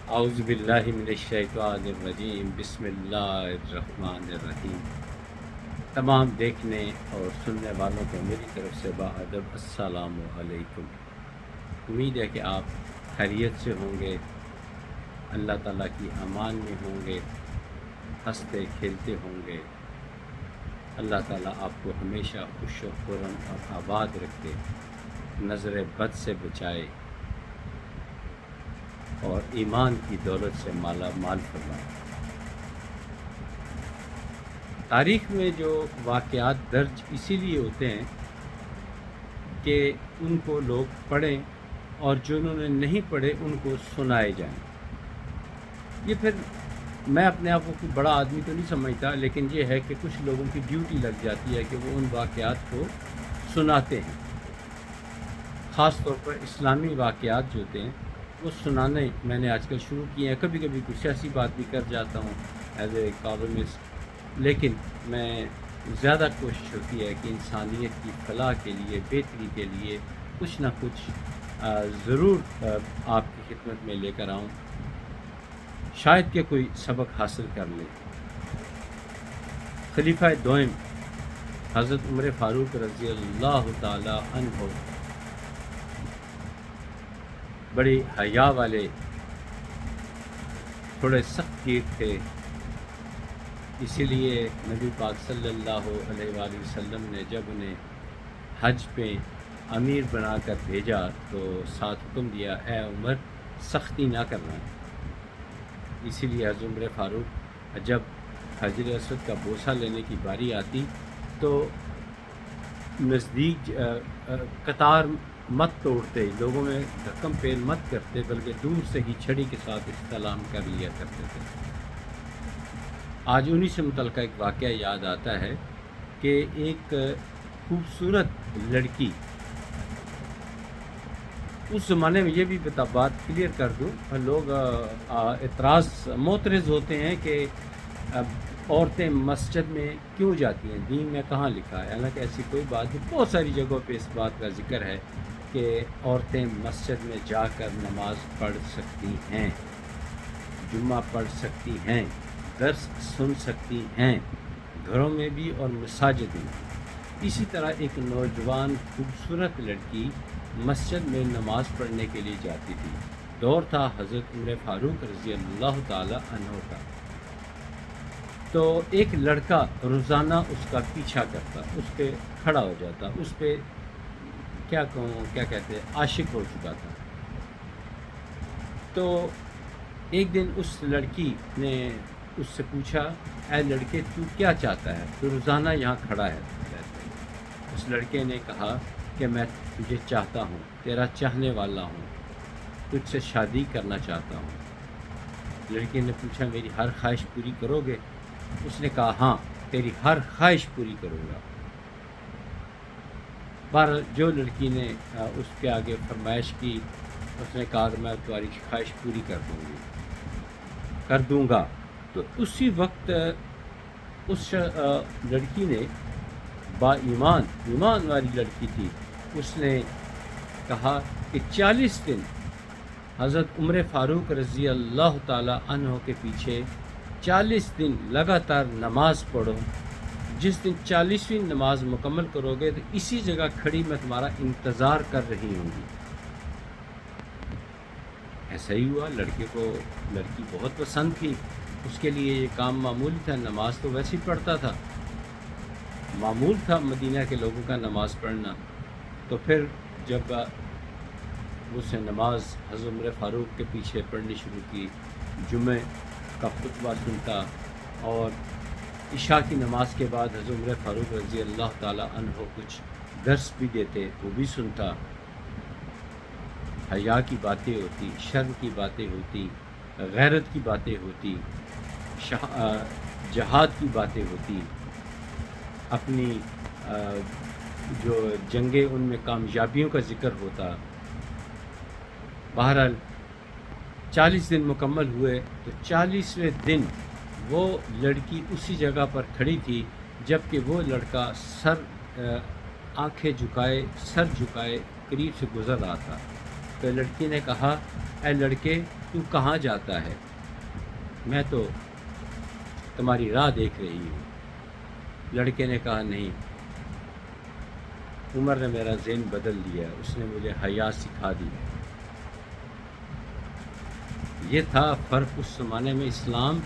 اعوذ باللہ من الشیطان الرجیم، بسم اللہ الرحمن الرحیم۔ تمام دیکھنے اور سننے والوں کو میری طرف سے باادب السلام علیکم۔ امید ہے کہ آپ خیریت سے ہوں گے، اللہ تعالیٰ کی امان میں ہوں گے، ہنستے کھیلتے ہوں گے۔ اللہ تعالیٰ آپ کو ہمیشہ خوش و خرم اور آباد رکھے، نظر بد سے بچائے اور ایمان کی دولت سے مالا مال فرمائے۔ تاریخ میں جو واقعات درج اسی لیے ہوتے ہیں کہ ان کو لوگ پڑھیں اور جنہوں نے نہیں پڑھے ان کو سنائے جائیں۔ یہ پھر میں اپنے آپ کو کوئی بڑا آدمی تو نہیں سمجھتا، لیکن یہ ہے کہ کچھ لوگوں کی ڈیوٹی لگ جاتی ہے کہ وہ ان واقعات کو سناتے ہیں۔ خاص طور پر اسلامی واقعات جو ہوتے ہیں وہ سنانے میں نے آج کل شروع کیے ہیں۔ کبھی کبھی کچھ ایسی بات بھی کر جاتا ہوں ایز اے کالمسٹ، لیکن میں زیادہ کوشش ہوتی ہے کہ انسانیت کی فلاح کے لیے، بہتری کے لیے کچھ نہ کچھ ضرور آپ کی خدمت میں لے کر آؤں، شاید کہ کوئی سبق حاصل کر لیں۔ خلیفہ دوئم حضرت عمر فاروق رضی اللہ تعالی عنہ بڑے حیا والے، تھوڑے سخت گیر تھے، اسی لیے نبی پاک صلی اللہ علیہ وآلہ وسلم نے جب انہیں حج پہ امیر بنا کر بھیجا تو ساتھ حکم دیا، اے عمر سختی نہ کرنا۔ اسی لیے حضرت عمر فاروق جب حجر اسود کا بوسہ لینے کی باری آتی تو نزدیک قطار مت توڑتے، لوگوں میں دھکم پھیر مت کرتے، بلکہ دور سے ہی چھڑی کے ساتھ استلام کر لیا کرتے تھے۔ آج انہی سے متعلقہ ایک واقعہ یاد آتا ہے کہ ایک خوبصورت لڑکی، اس زمانے میں یہ بھی بات کلیئر کر دوں، لوگ معترض ہوتے ہیں کہ عورتیں مسجد میں کیوں جاتی ہیں، دین میں کہاں لکھا ہے؟ حالانکہ ایسی کوئی بات نہیں، بہت ساری جگہوں پہ اس بات کا ذکر ہے کہ عورتیں مسجد میں جا کر نماز پڑھ سکتی ہیں، جمعہ پڑھ سکتی ہیں، درس سن سکتی ہیں، گھروں میں بھی اور مساجد میں۔ اسی طرح ایک نوجوان خوبصورت لڑکی مسجد میں نماز پڑھنے کے لیے جاتی تھی۔ دور تھا حضرت عمر فاروق رضی اللہ تعالی عنہ کا۔ تو ایک لڑکا روزانہ اس کا پیچھا کرتا، اس پہ کھڑا ہو جاتا، اس پہ کیا کہتے ہیں، عاشق ہو چکا تھا۔ تو ایک دن اس لڑکی نے اس سے پوچھا، اے لڑکے تو کیا چاہتا ہے، تو روزانہ یہاں کھڑا ہے؟ اس لڑکے نے کہا کہ میں تجھے چاہتا ہوں، تیرا چاہنے والا ہوں، تجھ سے شادی کرنا چاہتا ہوں۔ لڑکے نے پوچھا میری ہر خواہش پوری کرو گے؟ اس نے کہا ہاں، تیری ہر خواہش پوری کروں گا۔ بہرحال جو لڑکی نے اس کے آگے فرمائش کی، اس نے کہا کہ میں تمہاری خواہش پوری کر دوں گا۔ تو اسی وقت اس لڑکی نے، با ایمان والی لڑکی تھی، اس نے کہا کہ 40 دن حضرت عمر فاروق رضی اللہ تعالی عنہ کے پیچھے 40 دن لگاتار نماز پڑھو۔ جس دن 40ویں نماز مکمل کرو گے تو اسی جگہ کھڑی میں تمہارا انتظار کر رہی ہوں گی۔ ایسا ہی ہوا، لڑکے کو لڑکی بہت پسند تھی، اس کے لیے یہ کام معمولی تھا، نماز تو ویسے ہی پڑھتا تھا، معمول تھا مدینہ کے لوگوں کا نماز پڑھنا۔ تو پھر جب اس نے نماز حضرت عمر فاروق کے پیچھے پڑھنی شروع کی، جمعہ کا خطبہ سنتا اور عشاء کی نماز کے بعد حضرت عمر فاروق رضی اللہ تعالی عنہ کچھ درس بھی دیتے، وہ بھی سنتا۔ حیا کی باتیں ہوتی، شرم کی باتیں ہوتی، غیرت کی باتیں ہوتی، جہاد کی باتیں ہوتی، اپنی جو جنگیں ان میں کامیابیوں کا ذکر ہوتا۔ بہرحال 40 دن مکمل ہوئے تو 40ویں دن وہ لڑکی اسی جگہ پر کھڑی تھی جبکہ وہ لڑکا آنکھیں جھکائے، سر جھکائے قریب سے گزر رہا تھا۔ تو لڑکی نے کہا اے لڑکے تو کہاں جاتا ہے؟ میں تو تمہاری راہ دیکھ رہی ہوں۔ لڑکے نے کہا نہیں، عمر نے میرا ذہن بدل دیا، اس نے مجھے حیا سکھا دی۔ یہ تھا فرق اس زمانے میں۔ اسلام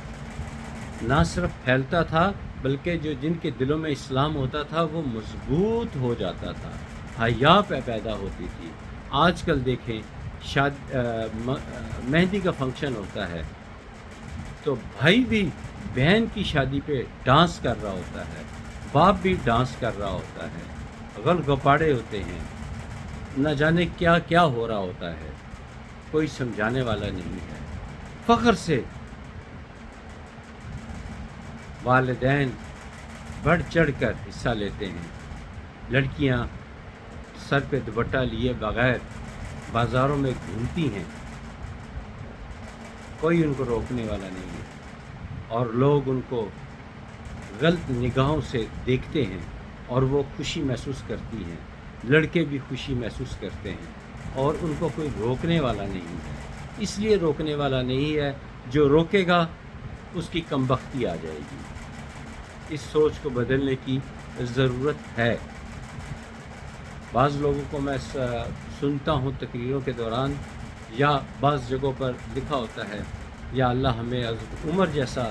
نہ صرف پھیلتا تھا بلکہ جن کے دلوں میں اسلام ہوتا تھا وہ مضبوط ہو جاتا تھا، حیا پیدا ہوتی تھی۔ آج کل دیکھیں مہندی کا فنکشن ہوتا ہے تو بھائی بھی بہن کی شادی پہ ڈانس کر رہا ہوتا ہے، باپ بھی ڈانس کر رہا ہوتا ہے، غل گپاڑے ہوتے ہیں، نہ جانے کیا کیا ہو رہا ہوتا ہے، کوئی سمجھانے والا نہیں ہے۔ فخر سے والدین بڑھ چڑھ کر حصہ لیتے ہیں۔ لڑکیاں سر پہ دوپٹہ لیے بغیر بازاروں میں گھومتی ہیں، کوئی ان کو روکنے والا نہیں ہے، اور لوگ ان کو غلط نگاہوں سے دیکھتے ہیں اور وہ خوشی محسوس کرتی ہیں، لڑکے بھی خوشی محسوس کرتے ہیں، اور ان کو کوئی روکنے والا نہیں ہے۔ اس لیے روکنے والا نہیں ہے، جو روکے گا اس کی کمبختی آ جائے گی۔ اس سوچ کو بدلنے کی ضرورت ہے۔ بعض لوگوں کو میں سنتا ہوں تقریروں کے دوران یا بعض جگہوں پر لکھا ہوتا ہے یا اللہ ہمیں حضرت عمر جیسا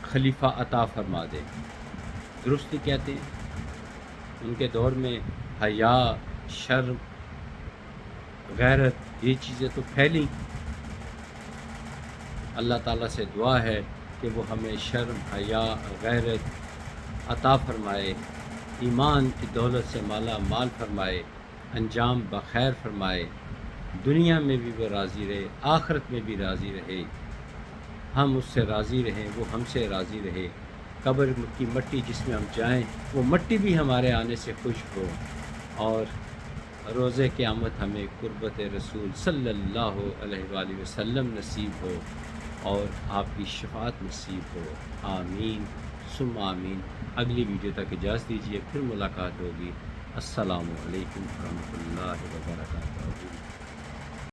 خلیفہ عطا فرما دے۔ درست ہی کہتے ہیں، ان کے دور میں حیا، شرم، غیرت یہ چیزیں تو پھیلیں۔ اللہ تعالیٰ سے دعا ہے کہ وہ ہمیں شرم، حیا، غیرت عطا فرمائے، ایمان کی دولت سے مالا مال فرمائے، انجام بخیر فرمائے، دنیا میں بھی وہ راضی رہے، آخرت میں بھی راضی رہے، ہم اس سے راضی رہیں، وہ ہم سے راضی رہے۔ قبر کی مٹی جس میں ہم جائیں وہ مٹی بھی ہمارے آنے سے خوش ہو، اور روز قیامت ہمیں قربت رسول صلی اللہ علیہ وآلہ وسلم نصیب ہو اور آپ کی شفاعت نصیب ہو۔ آمین ثم آمین۔ اگلی ویڈیو تک اجازت دیجیے، پھر ملاقات ہوگی۔ السلام علیکم ورحمۃ اللہ وبرکاتہ۔